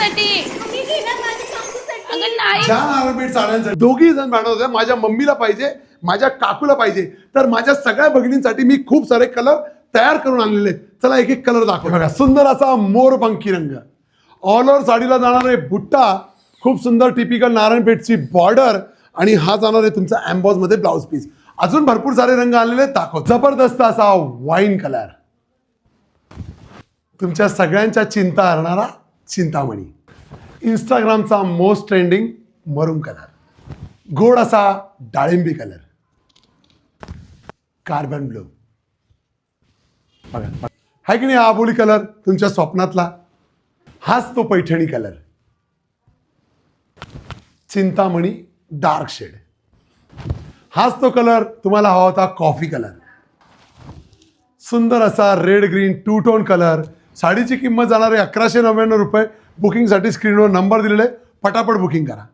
माझ्यासाठी. तुम्ही घेणार माझ्या सासूसाठी. अगं नाही. ज्या नारळपेठ साड्यांसाठी दोघी जण भांडत होते, माझ्या मम्मीला पाहिजे, माझ्या काकूला पाहिजे, तर माझ्या सगळ्या भगिनींसाठी मी खूप सारे कलर तयार करून आणलेले आहेत. चला एक एक कलर दाखव. बघा, सुंदर असा मोरपंखी रंग, ऑल ओव्हर साडीला जाणार आहे बुट्टा, खूप सुंदर टिपिकल नारायणपेठची बॉर्डर, आणि हा जाणार आहे तुमचा एम्बॉज मध्ये ब्लाउज पीस. अजून भरपूर सारे रंग आलेले आहेत, दाखव. जबरदस्त असा वाईन कलर, तुमच्या सगळ्यांच्या चिंता हरणारा चिंतामणी. इंस्टाग्रामचा मोस्ट ट्रेंडिंग मरून कलर, गोड असा डाळिंबी कलर, कार्बन ब्लू. बघा आहे की नाही हा आबोली कलर तुमच्या स्वप्नातला, हाच तो Paithani colour, Chintamani dark shade. हाच तो कलर तुम्हाला हवा होता कॉफी कलर. सुंदर असा red green two tone colour. साडीची किंमत जाणार आहे 1199 रुपये. बुकिंगसाठी स्क्रीनवर नंबर दिलेले, पटापट बुकिंग करा.